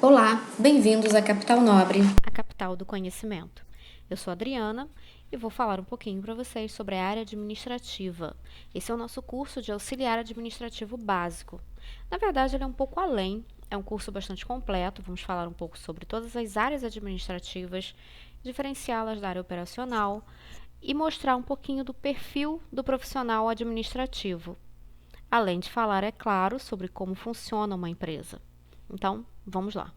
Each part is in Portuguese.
Olá, bem-vindos à Capital Nobre. A capital do conhecimento. Eu sou a Adriana e vou falar um pouquinho para vocês sobre a área administrativa. Esse é o nosso curso de auxiliar administrativo básico. Na verdade, ele é um pouco além, é um curso bastante completo. Vamos falar um pouco sobre todas as áreas administrativas, diferenciá-las da área operacional e mostrar um pouquinho do perfil do profissional administrativo. Além de falar, é claro, sobre como funciona uma empresa. Então, vamos lá.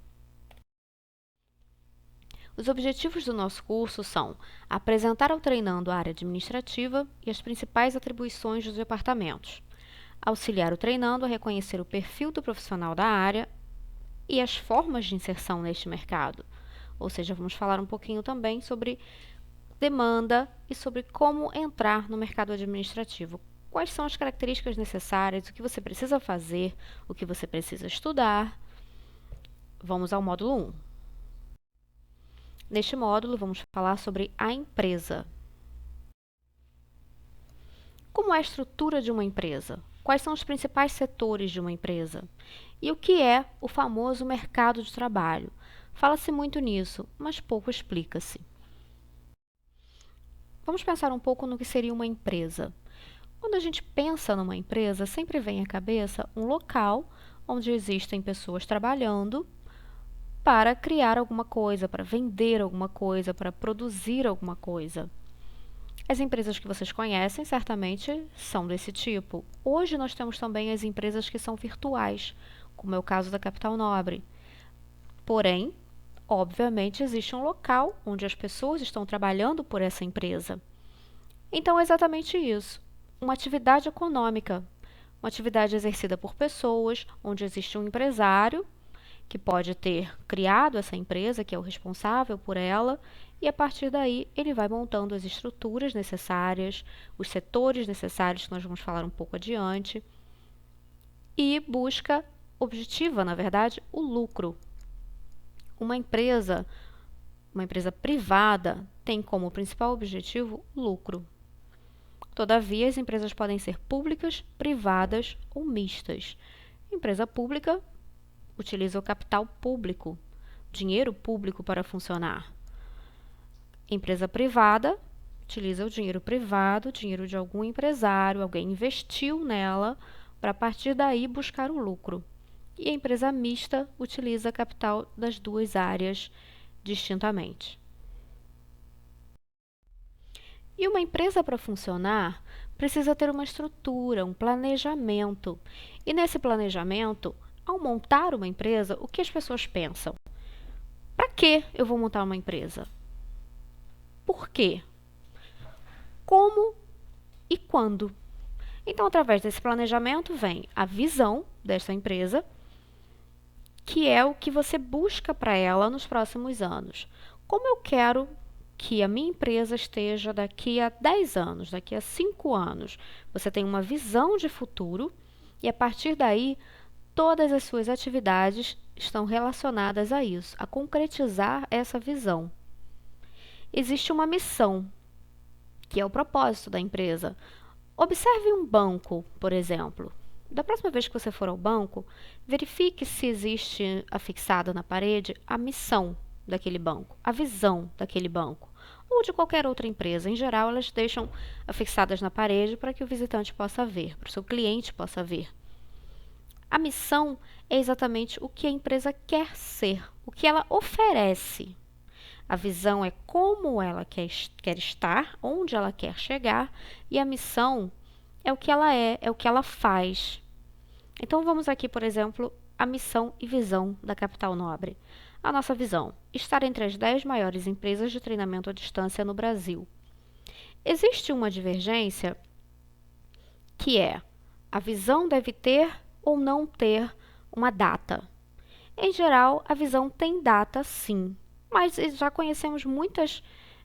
Os objetivos do nosso curso são apresentar ao treinando a área administrativa e as principais atribuições dos departamentos, auxiliar o treinando a reconhecer o perfil do profissional da área e as formas de inserção neste mercado. Ou seja, vamos falar um pouquinho também sobre demanda e sobre como entrar no mercado administrativo. Quais são as características necessárias, o que você precisa fazer, o que você precisa estudar. Vamos ao módulo 1. Neste módulo, vamos falar sobre a empresa. Como é a estrutura de uma empresa? Quais são os principais setores de uma empresa? E o que é o famoso mercado de trabalho? Fala-se muito nisso, mas pouco explica-se. Vamos pensar um pouco no que seria uma empresa. Quando a gente pensa numa empresa, sempre vem à cabeça um local onde existem pessoas trabalhando para criar alguma coisa, para vender alguma coisa, para produzir alguma coisa. As empresas que vocês conhecem certamente são desse tipo. Hoje nós temos também as empresas que são virtuais, como é o caso da Capital Nobre. Porém, obviamente, existe um local onde as pessoas estão trabalhando por essa empresa. Então, é exatamente isso. Uma atividade econômica, uma atividade exercida por pessoas, onde existe um empresário que pode ter criado essa empresa, que é o responsável por ela, e a partir daí ele vai montando as estruturas necessárias, os setores necessários, que nós vamos falar um pouco adiante, e objetiva, na verdade, o lucro. Uma empresa privada tem como principal objetivo o lucro. Todavia, as empresas podem ser públicas, privadas ou mistas. Empresa pública utiliza o capital público, dinheiro público para funcionar. Empresa privada utiliza o dinheiro privado, dinheiro de algum empresário, alguém investiu nela para a partir daí buscar o lucro. E a empresa mista utiliza capital das duas áreas distintamente. E uma empresa para funcionar precisa ter uma estrutura, um planejamento. E nesse planejamento, ao montar uma empresa, o que as pessoas pensam? Para que eu vou montar uma empresa? Por quê? Como e quando? Então, através desse planejamento, vem a visão dessa empresa, que é o que você busca para ela nos próximos anos. Como eu quero que a minha empresa esteja daqui a 10 anos, daqui a 5 anos? Você tem uma visão de futuro e, a partir daí, todas as suas atividades estão relacionadas a isso, a concretizar essa visão. Existe uma missão, que é o propósito da empresa. Observe um banco, por exemplo. Da próxima vez que você for ao banco, verifique se existe afixada na parede a missão daquele banco, a visão daquele banco, ou de qualquer outra empresa. Em geral, elas deixam afixadas na parede para que o visitante possa ver, para o seu cliente possa ver. A missão é exatamente o que a empresa quer ser, o que ela oferece. A visão é como ela quer estar, onde ela quer chegar, e a missão é o que ela é o que ela faz. Então vamos aqui, por exemplo, a missão e visão da Capital Nobre. A nossa visão: estar entre as 10 maiores empresas de treinamento à distância no Brasil. Existe uma divergência que é: a visão deve ter ou não ter uma data. Em geral, a visão tem data, sim, mas já conhecemos muitas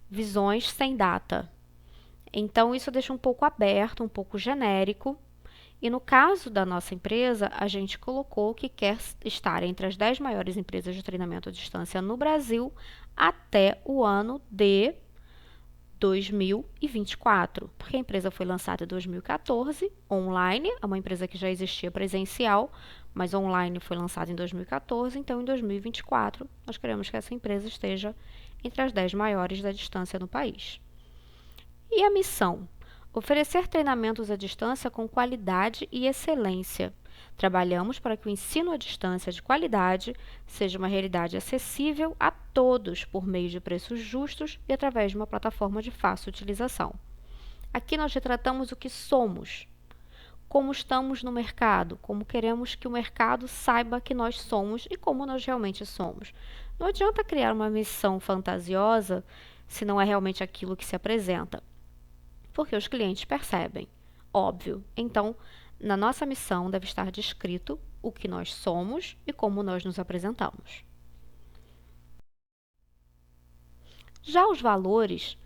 visões sem data. Então, isso deixa um pouco aberto, um pouco genérico. E no caso da nossa empresa, a gente colocou que quer estar entre as 10 maiores empresas de treinamento à distância no Brasil até o ano de 2024, porque a empresa foi lançada em 2014, online, é uma empresa que já existia presencial, mas online foi lançada em 2014, então em 2024 nós queremos que essa empresa esteja entre as 10 maiores da distância no país. E a missão? Oferecer treinamentos à distância com qualidade e excelência. Trabalhamos para que o ensino à distância de qualidade seja uma realidade acessível a todos por meio de preços justos e através de uma plataforma de fácil utilização. Aqui nós retratamos o que somos, como estamos no mercado, como queremos que o mercado saiba que nós somos e como nós realmente somos. Não adianta criar uma missão fantasiosa se não é realmente aquilo que se apresenta, porque os clientes percebem. Óbvio. Então, na nossa missão deve estar descrito o que nós somos e como nós nos apresentamos. Já os valores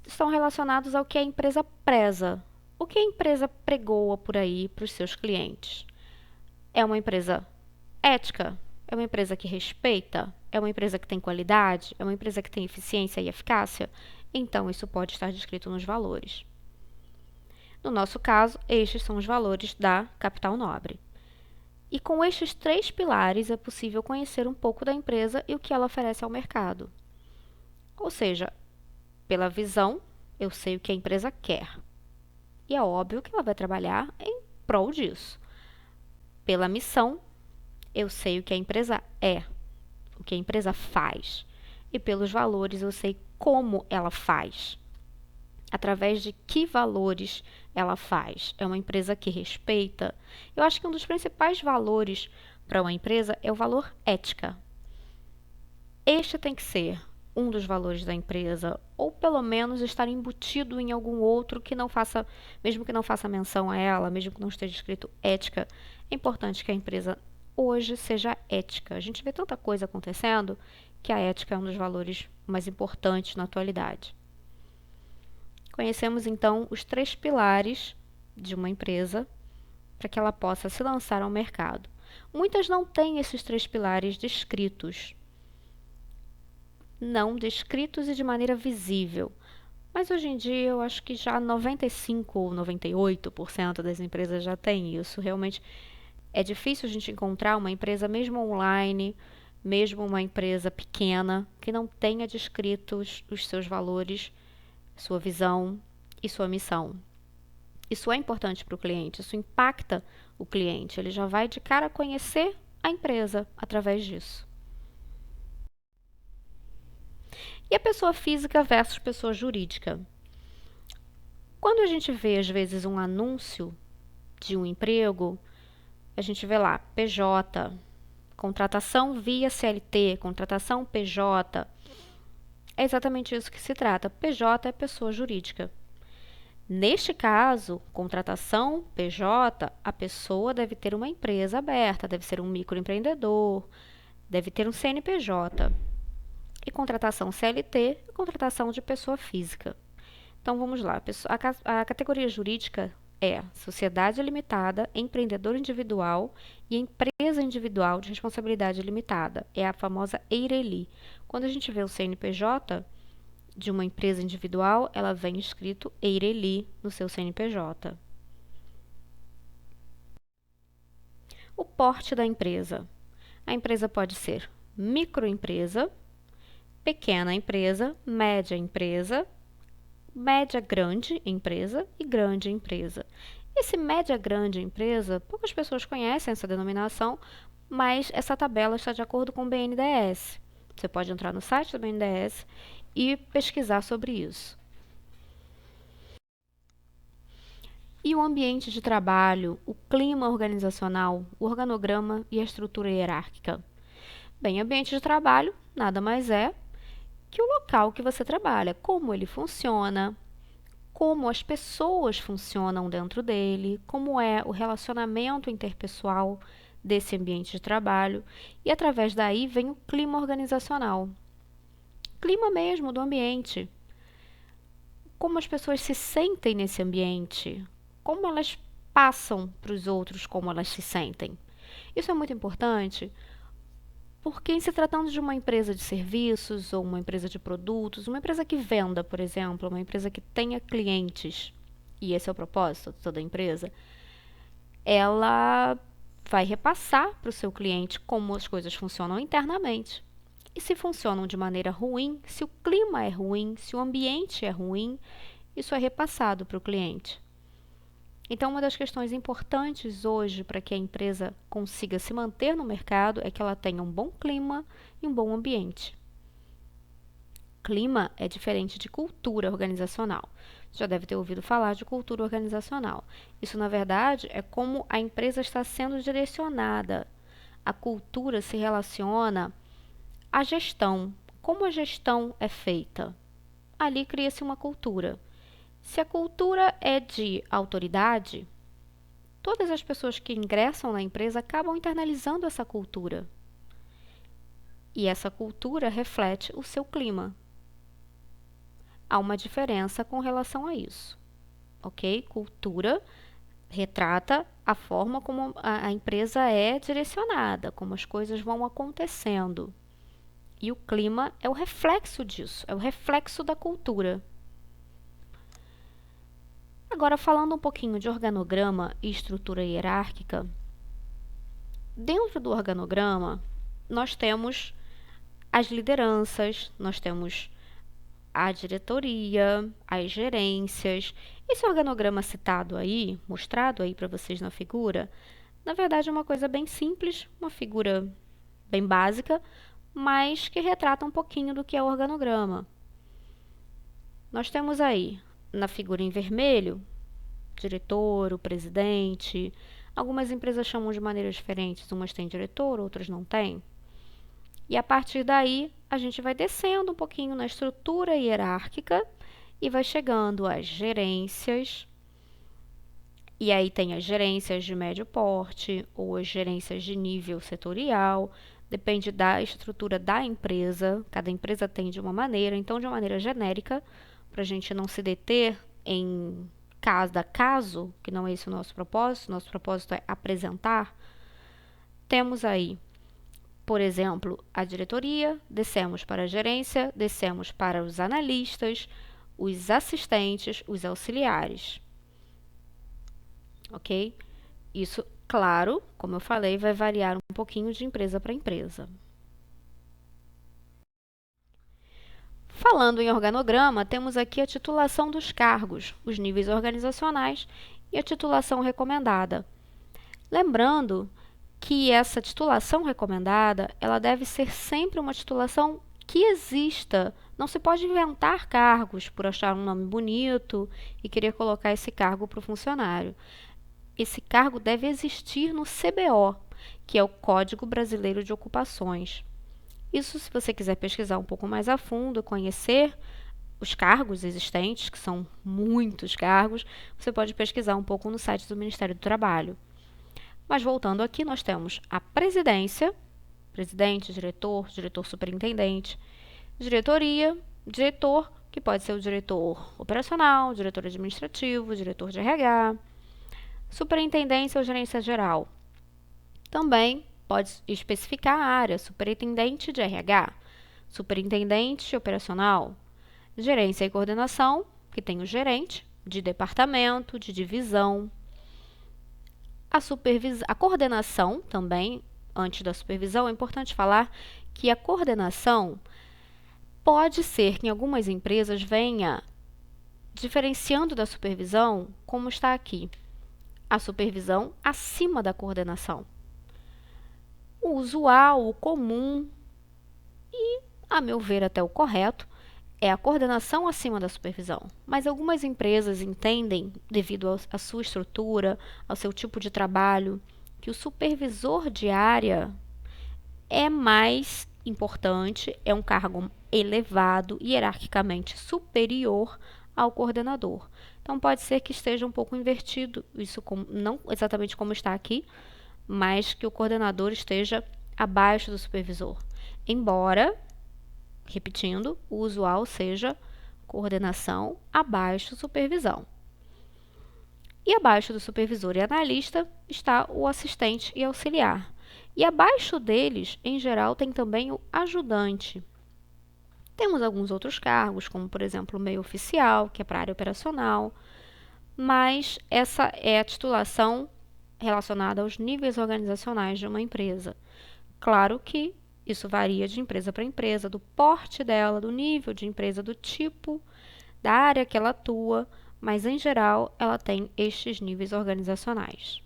estão relacionados ao que a empresa preza. O que a empresa pregoa por aí para os seus clientes? É uma empresa ética? É uma empresa que respeita? É uma empresa que tem qualidade? É uma empresa que tem eficiência e eficácia? Então, isso pode estar descrito nos valores. No nosso caso, estes são os valores da Capital Nobre. E com estes 3 pilares é possível conhecer um pouco da empresa e o que ela oferece ao mercado. Ou seja, pela visão, eu sei o que a empresa quer. E é óbvio que ela vai trabalhar em prol disso. Pela missão, eu sei o que a empresa é, o que a empresa faz. E pelos valores, eu sei como ela faz. Através de que valores ela faz? É uma empresa que respeita? Eu acho que um dos principais valores para uma empresa é o valor ética. Este tem que ser um dos valores da empresa, ou pelo menos estar embutido em algum outro que não faça, mesmo que não faça menção a ela, mesmo que não esteja escrito ética, é importante que a empresa hoje seja ética. A gente vê tanta coisa acontecendo que a ética é um dos valores mais importantes na atualidade. Conhecemos então os 3 pilares de uma empresa para que ela possa se lançar ao mercado. Muitas não têm esses 3 pilares descritos. Não descritos e de maneira visível. Mas hoje em dia eu acho que já 95 ou 98% das empresas já têm isso. Realmente é difícil a gente encontrar uma empresa, mesmo online, mesmo uma empresa pequena, que não tenha descritos os seus valores, sua visão e sua missão. Isso é importante para o cliente, isso impacta o cliente. Ele já vai de cara conhecer a empresa através disso. E a pessoa física versus pessoa jurídica? Quando a gente vê, às vezes, um anúncio de um emprego, a gente vê lá, PJ, contratação via CLT, contratação PJ. É exatamente isso que se trata. PJ é pessoa jurídica. Neste caso, contratação PJ, a pessoa deve ter uma empresa aberta, deve ser um microempreendedor, deve ter um CNPJ. E contratação CLT é contratação de pessoa física. Então, vamos lá. A categoria jurídica é sociedade limitada, empreendedor individual e empresa individual de responsabilidade limitada. É a famosa EIRELI. Quando a gente vê o CNPJ de uma empresa individual, ela vem escrito EIRELI no seu CNPJ. O porte da empresa. A empresa pode ser microempresa, pequena empresa, média grande empresa e grande empresa. Esse média grande empresa, poucas pessoas conhecem essa denominação, mas essa tabela está de acordo com o BNDES. Você pode entrar no site do BNDES e pesquisar sobre isso. E o ambiente de trabalho, o clima organizacional, o organograma e a estrutura hierárquica? Bem, ambiente de trabalho nada mais é que o local que você trabalha, como ele funciona, como as pessoas funcionam dentro dele, como é o relacionamento interpessoal desse ambiente de trabalho, e através daí vem o clima organizacional. Clima mesmo do ambiente. Como as pessoas se sentem nesse ambiente, como elas passam para os outros, como elas se sentem. Isso é muito importante Porque em se tratando de uma empresa de serviços ou uma empresa de produtos, uma empresa que venda, por exemplo, uma empresa que tenha clientes, e esse é o propósito de toda empresa, ela vai repassar para o seu cliente como as coisas funcionam internamente. E se funcionam de maneira ruim, se o clima é ruim, se o ambiente é ruim, isso é repassado para o cliente. Então, uma das questões importantes hoje para que a empresa consiga se manter no mercado é que ela tenha um bom clima e um bom ambiente. Clima é diferente de cultura organizacional. Você já deve ter ouvido falar de cultura organizacional. Isso, na verdade, é como a empresa está sendo direcionada. A cultura se relaciona à gestão. Como a gestão é feita? Ali cria-se uma cultura. Se a cultura é de autoridade, todas as pessoas que ingressam na empresa acabam internalizando essa cultura. E essa cultura reflete o seu clima. Há uma diferença com relação a isso, ok? Cultura retrata a forma como a empresa é direcionada, como as coisas vão acontecendo. E o clima é o reflexo disso, é o reflexo da cultura. Agora, falando um pouquinho de organograma e estrutura hierárquica, dentro do organograma, nós temos as lideranças, nós temos a diretoria, as gerências. Esse organograma citado aí, mostrado aí para vocês na figura, na verdade é uma coisa bem simples, uma figura bem básica, mas que retrata um pouquinho do que é o organograma. Nós temos aí, na figura em vermelho, o diretor, o presidente. Algumas empresas chamam de maneiras diferentes, umas têm diretor, outras não têm. E a partir daí, a gente vai descendo um pouquinho na estrutura hierárquica e vai chegando às gerências. E aí tem as gerências de médio porte ou as gerências de nível setorial, depende da estrutura da empresa, cada empresa tem de uma maneira, então de uma maneira genérica, para a gente não se deter em cada caso, que não é esse o nosso propósito é apresentar, temos aí, por exemplo, a diretoria, descemos para a gerência, descemos para os analistas, os assistentes, os auxiliares. Ok? Isso, claro, como eu falei, vai variar um pouquinho de empresa para empresa. Falando em organograma, temos aqui a titulação dos cargos, os níveis organizacionais e a titulação recomendada. Lembrando que essa titulação recomendada, ela deve ser sempre uma titulação que exista. Não se pode inventar cargos por achar um nome bonito e querer colocar esse cargo para o funcionário. Esse cargo deve existir no CBO, que é o Código Brasileiro de Ocupações. Isso, se você quiser pesquisar um pouco mais a fundo, conhecer os cargos existentes, que são muitos cargos, você pode pesquisar um pouco no site do Ministério do Trabalho. Mas voltando aqui, nós temos a presidência, presidente, diretor, diretor-superintendente, diretoria, diretor, que pode ser o diretor operacional, diretor administrativo, diretor de RH, superintendência ou gerência geral. Também pode especificar a área, superintendente de RH, superintendente operacional, gerência e coordenação, que tem o gerente de departamento, de divisão. A coordenação também, antes da supervisão, é importante falar que a coordenação pode ser que em algumas empresas venha diferenciando da supervisão, como está aqui, a supervisão acima da coordenação. O usual, o comum e, a meu ver, até o correto, é a coordenação acima da supervisão. Mas algumas empresas entendem, devido à sua estrutura, ao seu tipo de trabalho, que o supervisor de área é mais importante, é um cargo elevado, hierarquicamente superior ao coordenador. Então, pode ser que esteja um pouco invertido, isso não exatamente como está aqui, mas que o coordenador esteja abaixo do supervisor. Embora, repetindo, o usual seja coordenação abaixo supervisão. E abaixo do supervisor e analista está o assistente e auxiliar. E abaixo deles, em geral, tem também o ajudante. Temos alguns outros cargos, como por exemplo o meio oficial, que é para a área operacional, mas essa é a titulação relacionada aos níveis organizacionais de uma empresa. Claro que isso varia de empresa para empresa, do porte dela, do nível de empresa, do tipo, da área que ela atua, mas em geral ela tem estes níveis organizacionais.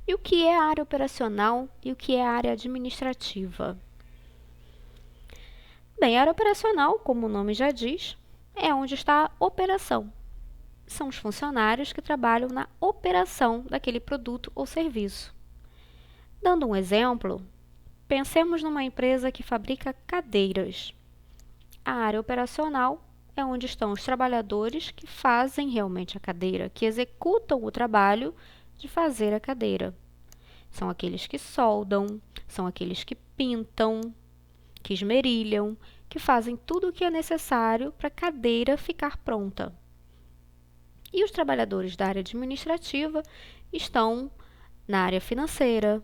E o que é a área operacional e o que é a área administrativa? Bem, a área operacional, como o nome já diz, é onde está a operação. São os funcionários que trabalham na operação daquele produto ou serviço. Dando um exemplo, pensemos numa empresa que fabrica cadeiras. A área operacional é onde estão os trabalhadores que fazem realmente a cadeira, que executam o trabalho de fazer a cadeira. São aqueles que soldam, são aqueles que pintam, que esmerilham, que fazem tudo o que é necessário para a cadeira ficar pronta. E os trabalhadores da área administrativa estão na área financeira,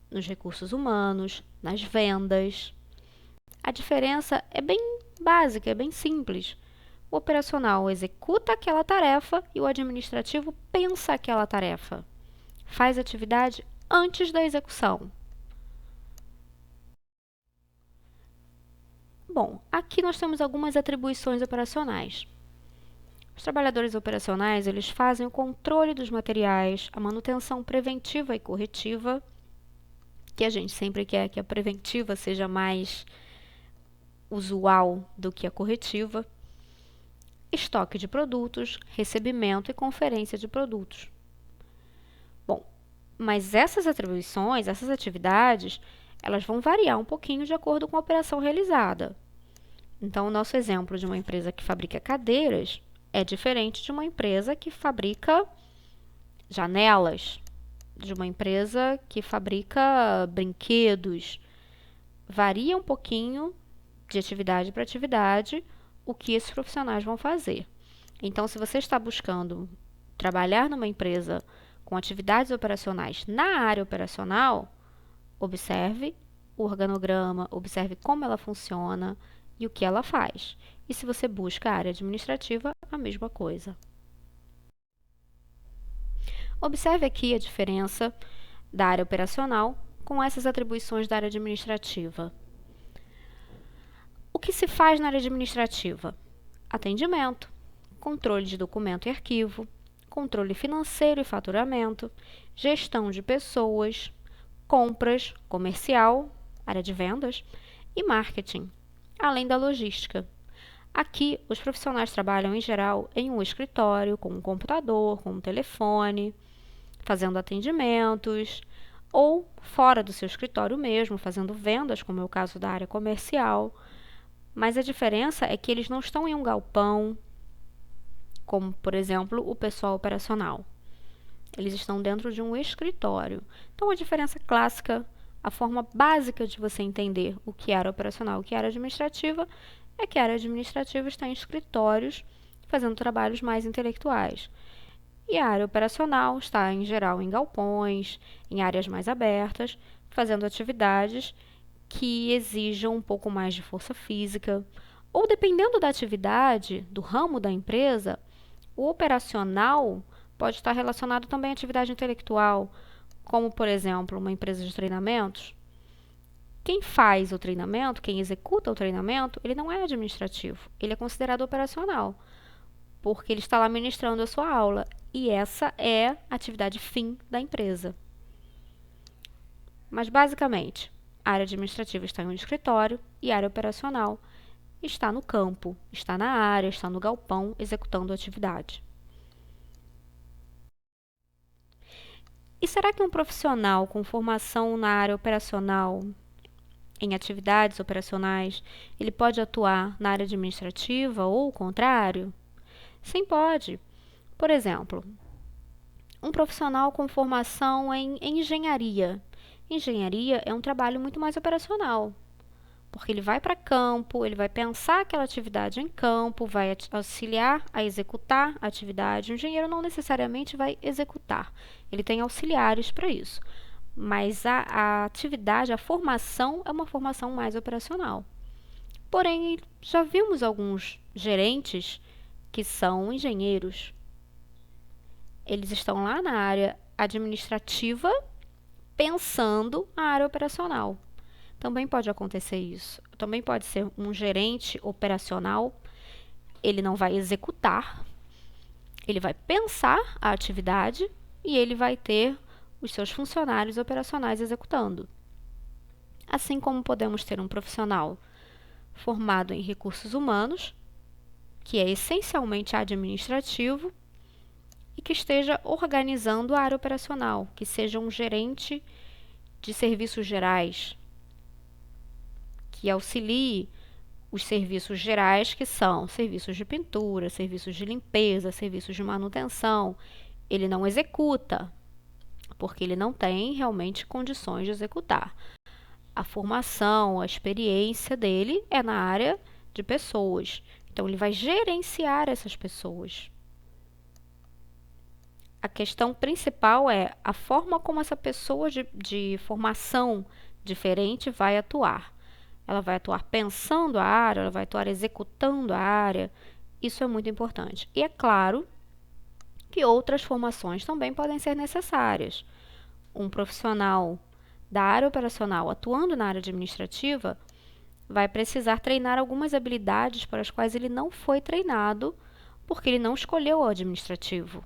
nos recursos humanos, nas vendas. A diferença é bem básica, é bem simples. O operacional executa aquela tarefa e o administrativo pensa aquela tarefa. Faz a atividade antes da execução. Bom, aqui nós temos algumas atribuições operacionais. Os trabalhadores operacionais, eles fazem o controle dos materiais, a manutenção preventiva e corretiva, que a gente sempre quer que a preventiva seja mais usual do que a corretiva, estoque de produtos, recebimento e conferência de produtos. Bom, mas essas atribuições, essas atividades, elas vão variar um pouquinho de acordo com a operação realizada. Então, o nosso exemplo de uma empresa que fabrica cadeiras é diferente de uma empresa que fabrica janelas, de uma empresa que fabrica brinquedos. Varia um pouquinho de atividade para atividade o que esses profissionais vão fazer. Então, se você está buscando trabalhar numa empresa com atividades operacionais na área operacional, observe o organograma, observe como ela funciona e o que ela faz. E se você busca a área administrativa, a mesma coisa. Observe aqui a diferença da área operacional com essas atribuições da área administrativa. O que se faz na área administrativa? Atendimento, controle de documento e arquivo, controle financeiro e faturamento, gestão de pessoas, compras, comercial, área de vendas e marketing, além da logística. Aqui, os profissionais trabalham, em geral, em um escritório, com um computador, com um telefone, fazendo atendimentos, ou fora do seu escritório mesmo, fazendo vendas, como é o caso da área comercial. Mas a diferença é que eles não estão em um galpão, como, por exemplo, o pessoal operacional. Eles estão dentro de um escritório. Então, a diferença clássica, a forma básica de você entender o que é área operacional e o que é área administrativa, é que a área administrativa está em escritórios, fazendo trabalhos mais intelectuais. E a área operacional está, em geral, em galpões, em áreas mais abertas, fazendo atividades que exijam um pouco mais de força física. Ou, dependendo da atividade, do ramo da empresa, o operacional pode estar relacionado também à atividade intelectual, como, por exemplo, uma empresa de treinamentos. Quem faz o treinamento, quem executa o treinamento, ele não é administrativo, ele é considerado operacional, porque ele está lá ministrando a sua aula, e essa é a atividade fim da empresa. Mas, basicamente, a área administrativa está em um escritório e a área operacional está no campo, está na área, está no galpão, executando a atividade. E será que um profissional com formação na área operacional, em atividades operacionais, ele pode atuar na área administrativa ou o contrário? Sim, pode. Por exemplo, um profissional com formação em engenharia. Engenharia é um trabalho muito mais operacional, porque ele vai para campo, ele vai pensar aquela atividade em campo, vai auxiliar a executar a atividade. O engenheiro não necessariamente vai executar, ele tem auxiliares para isso. Mas a atividade, a formação é uma formação mais operacional. Porém, já vimos alguns gerentes que são engenheiros. Eles estão lá na área administrativa pensando a área operacional. Também pode acontecer isso. Também pode ser um gerente operacional, ele não vai executar, ele vai pensar a atividade e ele vai ter os seus funcionários operacionais executando. Assim como podemos ter um profissional formado em recursos humanos, que é essencialmente administrativo, e que esteja organizando a área operacional, que seja um gerente de serviços gerais, que auxilie os serviços gerais, que são serviços de pintura, serviços de limpeza, serviços de manutenção. Ele não executa, porque ele não tem realmente condições de executar. A formação, a experiência dele é na área de pessoas. Então, ele vai gerenciar essas pessoas. A questão principal é a forma como essa pessoa de formação diferente vai atuar. Ela vai atuar pensando a área, ela vai atuar executando a área. Isso é muito importante. E é claro que outras formações também podem ser necessárias. Um profissional da área operacional atuando na área administrativa vai precisar treinar algumas habilidades para as quais ele não foi treinado, porque ele não escolheu o administrativo.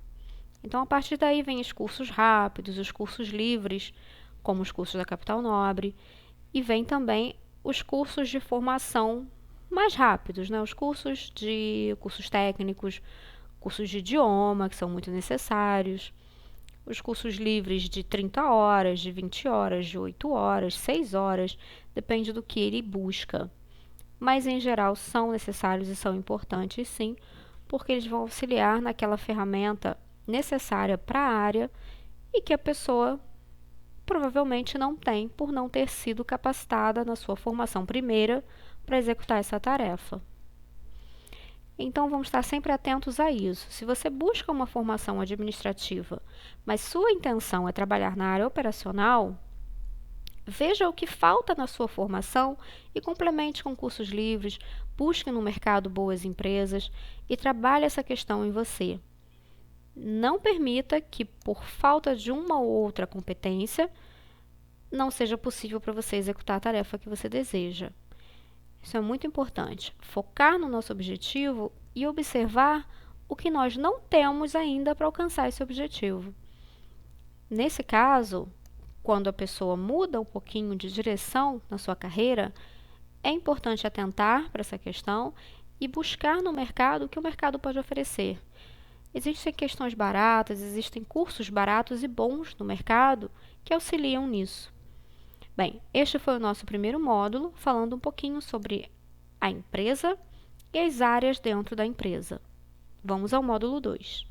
Então, a partir daí, vem os cursos rápidos, os cursos livres, como os cursos da Capital Nobre, e vem também os cursos de formação mais rápidos, né? Os cursos técnicos, cursos de idioma, que são muito necessários, os cursos livres de 30 horas, de 20 horas, de 8 horas, 6 horas, depende do que ele busca. Mas, em geral, são necessários e são importantes, sim, porque eles vão auxiliar naquela ferramenta necessária para a área e que a pessoa provavelmente não tem por não ter sido capacitada na sua formação primeira para executar essa tarefa. Então, vamos estar sempre atentos a isso. Se você busca uma formação administrativa, mas sua intenção é trabalhar na área operacional, veja o que falta na sua formação e complemente com cursos livres, busque no mercado boas empresas e trabalhe essa questão em você. Não permita que, por falta de uma ou outra competência, não seja possível para você executar a tarefa que você deseja. Isso é muito importante. Focar no nosso objetivo e observar o que nós não temos ainda para alcançar esse objetivo. Nesse caso, quando a pessoa muda um pouquinho de direção na sua carreira, é importante atentar para essa questão e buscar no mercado o que o mercado pode oferecer. Existem questões baratas, existem cursos baratos e bons no mercado que auxiliam nisso. Bem, este foi o nosso primeiro módulo, falando um pouquinho sobre a empresa e as áreas dentro da empresa. Vamos ao módulo 2.